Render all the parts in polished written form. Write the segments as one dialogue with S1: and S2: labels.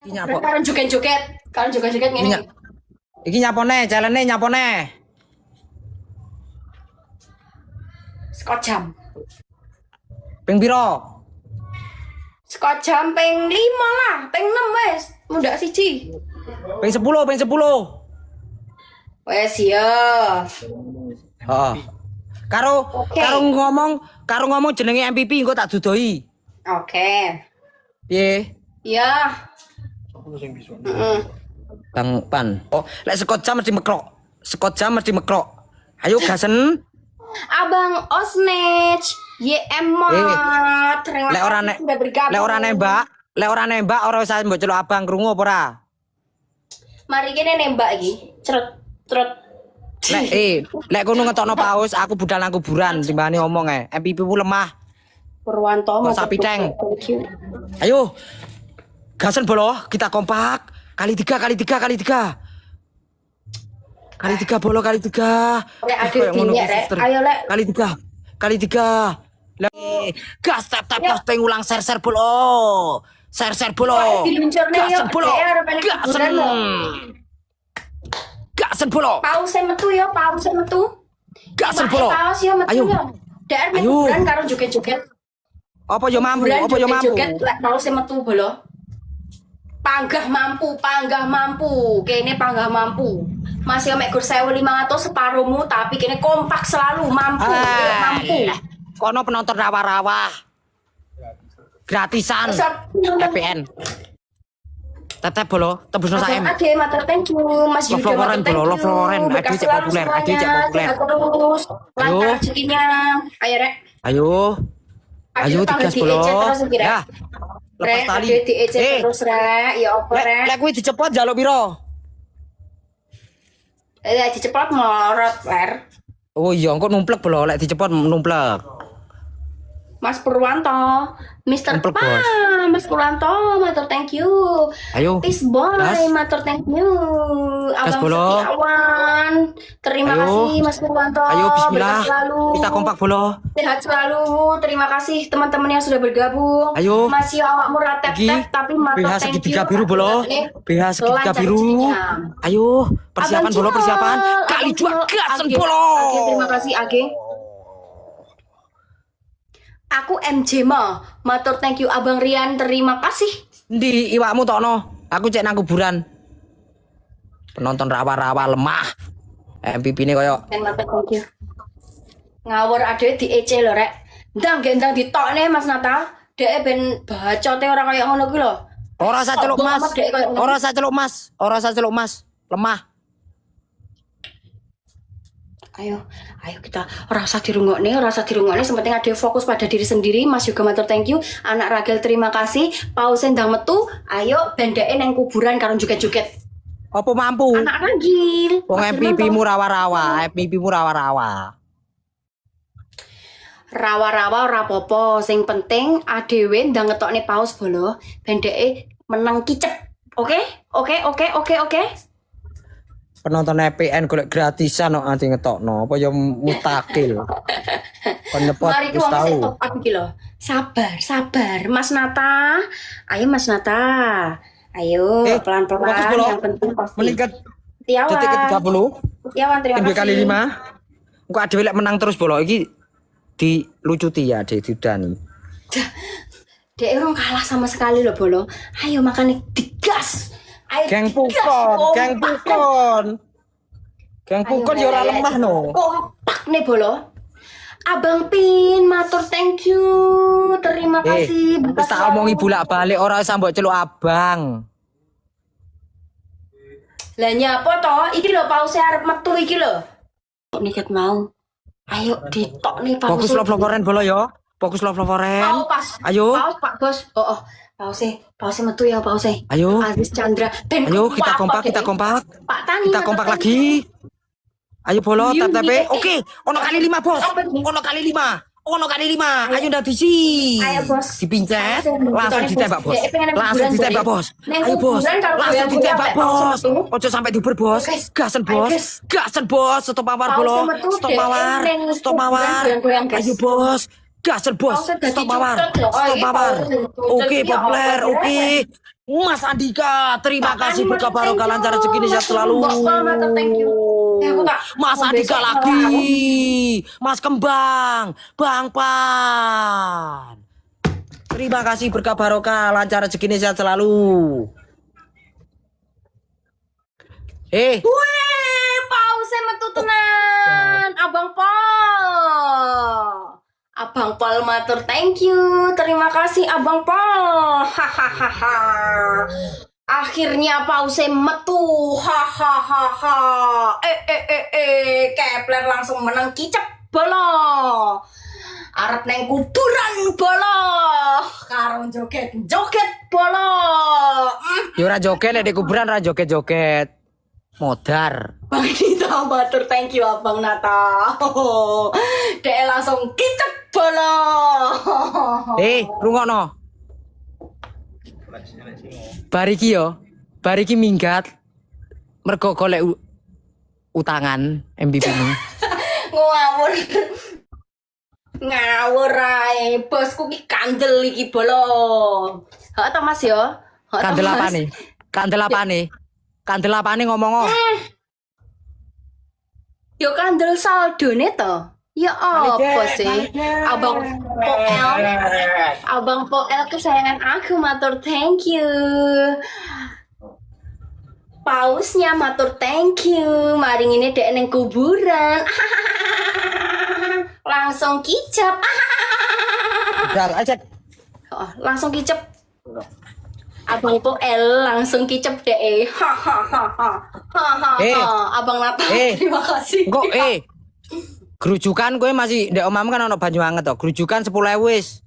S1: Iki nyapa?
S2: Karo joget-joget ngene.
S1: Iki nyapone, jalane nyapone.
S2: Sekot jam.
S1: Ping piro?
S2: Sekot jam ping 5 lah, ping 6 wes. Mundak siji.
S1: Ping 10, ping 10.
S2: Wes ya.
S1: Heeh. Karo karo ngomong jenenge MPP engko tak dudoi.
S2: Oke.
S1: Piye?
S2: Ya.
S1: Bang Pan. Oh, lek sekot jam mesti mekrok. Sekot jam mesti mekrok. Ayo gasen.
S2: Abang Osnech, YM Mod. Terima kasih sudah bergabung.
S1: Lek ora nembak ora usah mbok celuk abang krungu apa ora?
S2: Mari kene nembak iki. Cerut.
S1: Lek kono ngetokno paus, aku budal nang kuburan timbangane omong MPP ku lemah.
S2: Purwanto
S1: Kok sapi teng. Ayo. Gasen bolo, kita kompak. Kali tiga. Kali tiga bolo, kali tiga.
S2: Ayo lek.
S1: Kali tiga. Gas tap posting ulang share bolo. Share bolo. Gasen bolo. Gasen bolo.
S2: Pause metu ya, pause metu.
S1: Gasen bolo. Ayo.
S2: DR kuburan karo joget-joget.
S1: Apa yo mampu?
S2: Joget lek pause metu bolo. Panggah mampu. Kene panggah mampu. Masih mek gur 1500 separuhmu tapi kene kompak selalu mampu.
S1: Kono penonton rawa-rawa. Gratisan. PPN. Tetep bolo, tebus sak M.
S2: Oke, matur thank you Mas Yuda.
S1: Love Floren, aduh cek populer.
S2: Terus lancar rezekinya. Ayo rek.
S1: Ayo digas bolo. Ya. Lepas tali.
S2: Terus rek, ya opo rek.
S1: Lek kuwi dicepot njaluk piro?
S2: Dicepot melorot ler.
S1: Oh iya, engko numplek bolo, lek dicepot numplek.
S2: Mas Purwanto, Mr.
S1: Numplek,
S2: Pa,
S1: Bos.
S2: Mas Purwanto, matur thank you.
S1: Ayo.
S2: Peace boy, matur thank you. Abang
S1: bolo.
S2: Setiawan, terima kasih Mas Purwanto.
S1: Ayo bismillah.
S2: Berkah selalu.
S1: Kita kompak bolo.
S2: Sehat selalu. Terima kasih teman-teman yang sudah bergabung.
S1: Ayo.
S2: Masih awakmu ratep-tep tapi matur
S1: BH
S2: thank you.
S1: segitiga biru bolo. BH segitiga
S2: Lancar
S1: biru.
S2: rezekinya.
S1: Ayo, persiapan
S2: Abang
S1: bolo,
S2: Jol,
S1: persiapan. Kali
S2: Abang
S1: dua
S2: Jol,
S1: gasen
S2: Age.
S1: bolo.
S2: Age, terima kasih Age. Aku MJ Ma, matur thank you Abang Rian, terima kasih.
S1: Ndi iwakmu tokno? Aku cek nang kuburan. Penonton rawa-rawa lemah. MPP ini koyo
S2: Dan matur thank you. Ngawur ade di EC lho rek. Ndang gendang ditokne Mas Nata. Dek ben bacote ora kaya ngono kuwi lho.
S1: ora usah celuk Mas.
S2: Dek koyo ngono.
S1: Ora usah celuk Mas. Lemah.
S2: Ayo kita rasa dirungokne, sementing ada fokus pada diri sendiri. Mas juga matur thank you. Anak Ragel terima kasih. Pause ndang metu, ayo bendeke nang kuburan karo joget-joget.
S1: Apa mampu?
S2: Anak Ragil.
S1: Wong MPP-mu rawa-rawa, MPP-mu rawa-rawa.
S2: Rawa-rawa ora apa-apa, sing penting adewe ndang ngetokne paus bolo, bendeke meneng kicep. Oke?
S1: Penonton EPN golek gratisan kok nganti ngetokno apa ya mutakil. Kon nyepot
S2: Mari
S1: wis
S2: kita
S1: tau.
S2: top up iki lho. Sabar. Mas Nata. Ayo Mas Nata. Ayo pelan-pelan
S1: fokus bolo.
S2: yang penting pasti.
S1: Meningkat
S2: Tiawan.
S1: detik ke 30.
S2: Tiawan terima
S1: Kedua
S2: kasih.
S1: kali 5. Engko adewe lek menang terus bolo iki dilucuti ya didani.
S2: Dek orang kalah sama sekali loh bolo. Ayo makanya digas. Ayo
S1: Geng
S2: digas,
S1: pukon ya ora lemah no.
S2: Kompak nih bolo. Abang Pin, matur thank you. Terima kasih.
S1: Wis tak omongi bolak-balik ora usah mbok celuk abang.
S2: Lah nyapa toh? Iki lho pause arep metu iki lho. Kok niket mau. Ayo ditok nih pause.
S1: Fokus Love Floren bolo ya. Fokus Love Floren.
S2: Pas.
S1: Ayo.
S2: Pause Pak Bos. Oh. Pause metu ya pause.
S1: Ayo.
S2: Aziz Chandra. Ben
S1: Ayo kita
S2: kuat,
S1: kompak.
S2: Pak Tani.
S1: Kita kompak
S2: matur thank you.
S1: lagi. Ayo bolo
S2: Yuk,
S1: tap-tape.
S2: nih,
S1: Oke, ono kali 5 bos.
S2: Apa ini?
S1: Ono kali 5. Ayo ndak bisi.
S2: Ayo, Bos.
S1: Dipincet, langsung
S2: Bos.
S1: ditembak bos.
S2: Dek, pengen
S1: Langsung
S2: kuburan,
S1: ditembak
S2: Bos.
S1: bos.
S2: Neng
S1: Ayo bos.
S2: kuburan kalau
S1: Langsung
S2: goyang-goyang
S1: ditembak
S2: sampai
S1: bos.
S2: langsung metu.
S1: Ojo sampai diuber bos.
S2: Guys.
S1: Gasen
S2: Ayo,
S1: bos.
S2: guys.
S1: Gasen bos. Stop mawar bolo.
S2: Langsung metu,
S1: Stop
S2: Dek.
S1: mawar.
S2: Neng
S1: Stop
S2: kuburan
S1: mawar.
S2: goyang-goyang, guys.
S1: Ayo bos. Gasel bos.
S2: Pausnya dadi
S1: Stop mawar.
S2: cucek loh. Oh,
S1: Stop
S2: ini
S1: mawar.
S2: pausnya cucek.
S1: Oke,
S2: Iya,
S1: populer.
S2: apa
S1: Oke.
S2: sih?
S1: Mas Andika, terima
S2: Pak
S1: kasih
S2: Anwar,
S1: berkah barokah
S2: thank you.
S1: lancar rezeki ini sehat selalu.
S2: Thank you. Aku tak
S1: Mas
S2: mau
S1: Andika
S2: besok
S1: lagi.
S2: malah
S1: Mas Kembang, Bang Pan. Terima kasih berkah barokah lancar rezeki ini sehat selalu.
S2: Wih, pause metu tenan. Abang Pol. Abang Pol matur thank you. Terima kasih Abang Pol. Hahaha. Akhirnya pause metu. Hahaha. Kepler langsung menang kicep bolo. Arep neng kuburan bolo. Karo joget-joget bolo.
S1: Ya ora joget nek di kuburan ora joget-joget. Modar.
S2: Bang Nita matur thank you Abang Nata. Dek langsung kicep bolo.
S1: Rungokno. Bariki yo. Bariki minggat. Mergo golek utangan MVP-mu.
S2: Ngawur. Ngawur ae. Bosku ki kandel iki bolo. Heeh to Mas yo.
S1: Kandel apane? Kandel apane? Kandel apane ngomong.
S2: Yo kandel saldone to. Ya apa sih? Abang Poel kesayangan aku matur thank you. Pausnya matur thank you. Maring ini dek neng kuburan. Langsung kicap.
S1: Dar aja.
S2: Oh, langsung kicep. Abang Poel langsung kicep deh. Abang Nata terima kasih.
S1: Kok gerujukan kowe masih ndek omahmu kan ono banyu anget to. Gerujukan 10.000 wis.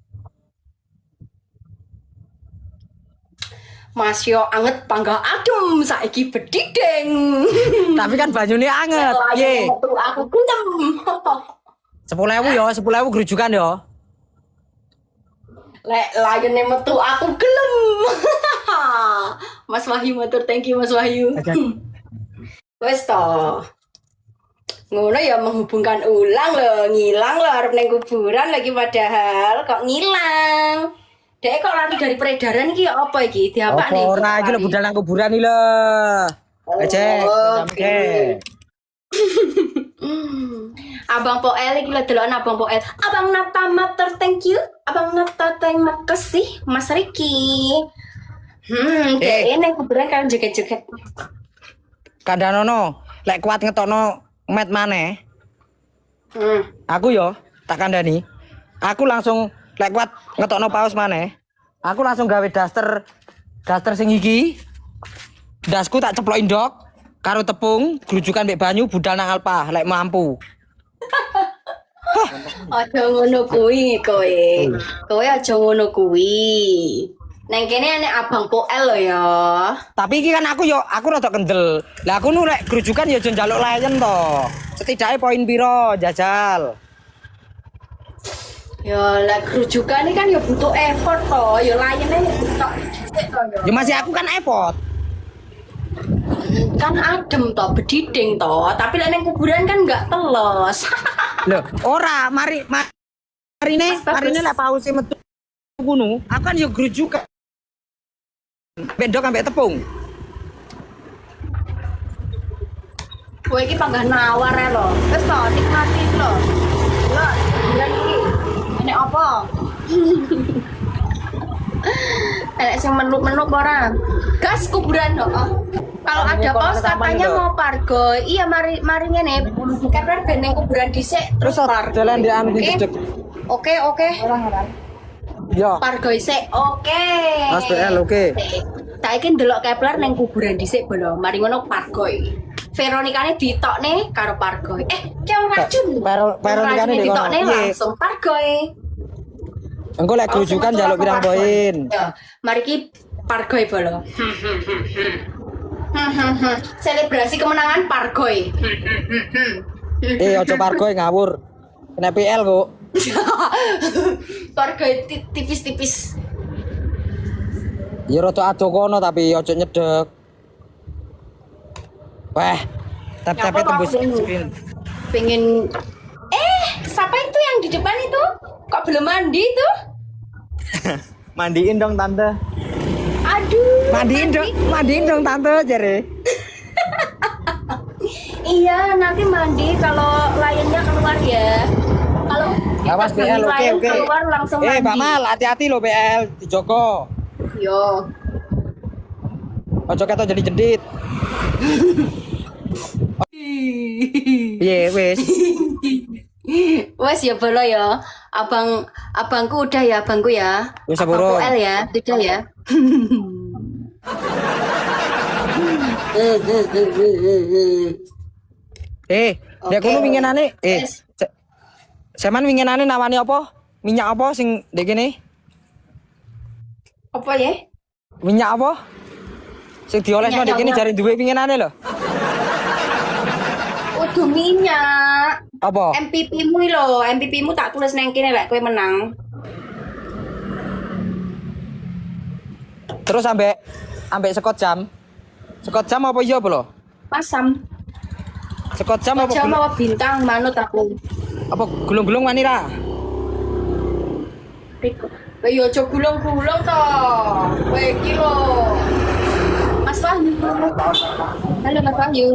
S2: Mas yo anget pangga adem saiki bedideng.
S1: Tapi kan banyune anget. Ye.
S2: Aku gendem.
S1: 10.000 yo, 10.000 gerujukan yo.
S2: Lek layene metu aku gelem. Mas Wahyu matur thank you Mas Wahyu. Wes to. Ngono ya menghubungkan ulang loh, ngilang loh arep neng kuburan lagi padahal kok ngilang. Dek kok lari dari peredaran iki ya apa iki? Diapa nih?
S1: Ora iki lho budal nang kuburan iki lho. Ecek, oke.
S2: Abang Poel iki lho delokan Abang Poel. Abang Nata matur thank you. Abang Nata terima kasih Mas Riki. Dek neng kuburan kan joget-joget.
S1: Kandhanono, lek kuat ngetokno met maneh. Aku yo tak kandhani. Aku langsung lek kuat ngetokno paus maneh. Aku langsung gawe daster sing iki. Dasku tak ceploki ndok karo tepung, grujukan mbek banyu budal nang alpa lek mampu.
S2: Aja ngono kuwi kowe. Kowe aja ngono kuwi. Neng kene nek Abang Poel lho ya.
S1: Tapi iki kan aku rada kendel. Lah aku nu lek grujukan ya aja njaluk layen to. Setidaknya poin piro jajal.
S2: Ya lek grujukan ini kan ya butuh effort to. Ya layene ya butuh dhisik to ya.
S1: Ya masih aku kan effort.
S2: Kan adem to, bediding to. Tapi lek neng kuburan kan enggak telos.
S1: Loh, ora marine lek pause metu kuno. Aku kan yo grujukan. Bendok ambek tepung.
S2: Kowe iki panggah nawar ya lho. Wis to nikmati lho. Lho, bulan iki. Enek apa? Enek sing menuk-menuk ora? Gas kuburan lho. Kalau ada pos katanya mau pargoy. Iya mari ngene. Kepler ben ning kuburan dhisik
S1: Terus jalan di anu cedek.
S2: Oke.
S1: Yo.
S2: Pargoy sik. Oke.
S1: Mas BL oke.
S2: Saiki ndelok Kepler ning kuburan dhisik bolo. Mari ngono pargoy. Veronikane ditokne karo pargoy. Kang racun.
S1: Veronikane
S2: ditokne langsung pargoy.
S1: Engko lek grujukan njaluk pirang poin.
S2: Ya, mari ki pargoy bolo. Selebrasi kemenangan pargoy.
S1: Ojo pargoy ngawur. Kena PL kok.
S2: Pargoy tipis-tipis.
S1: Ya rada ado kono tapi ojo nyedek. Wah, tap-tape tembus screen.
S2: Pengen siapa itu yang yang di depan itu. Kok belum mandi itu?
S1: Mandiin dong tante.
S2: Aduh.
S1: Mandiin dong tante jare.
S2: Iya, nanti mandi kalau layannya keluar ya. Kalau
S1: Awas BL,
S2: layan
S1: oke.
S2: keluar langsung mandi.
S1: Mbak Mal, hati-hati lo BL di Joko.
S2: Yo.
S1: Ojo ketok jadi jendit. Iya, wes.
S2: Wes ya bolo ya. Abangku udah ya, abangku ya.
S1: Wes
S2: Abangku
S1: saburun.
S2: L ya, tidak ya.
S1: Dia
S2: Oke.
S1: kudu winginane.
S2: Wes.
S1: Seman winginane nawani apa? Minyak apa sing ndek kene?
S2: Apa ya?
S1: Minyak apa? Sing diolesno
S2: Minyak
S1: ndek kene
S2: nyawang.
S1: jare duwe winginane lho.
S2: Udah minyak.
S1: Apa?
S2: MPP-mu lho, MPP-mu tak tulis nang kene lek kowe menang.
S1: Terus ambek sekot jam. Sekot jam apa iya apa lho?
S2: Pasam.
S1: Sekot jam apa
S2: Jam apa bintang manut aku.
S1: apa gulung-gulung wani ra?
S2: Kowe yo aja gulung-gulung to. Kowe iki lho. Mas Wahyu. Halo Mas Wahyu.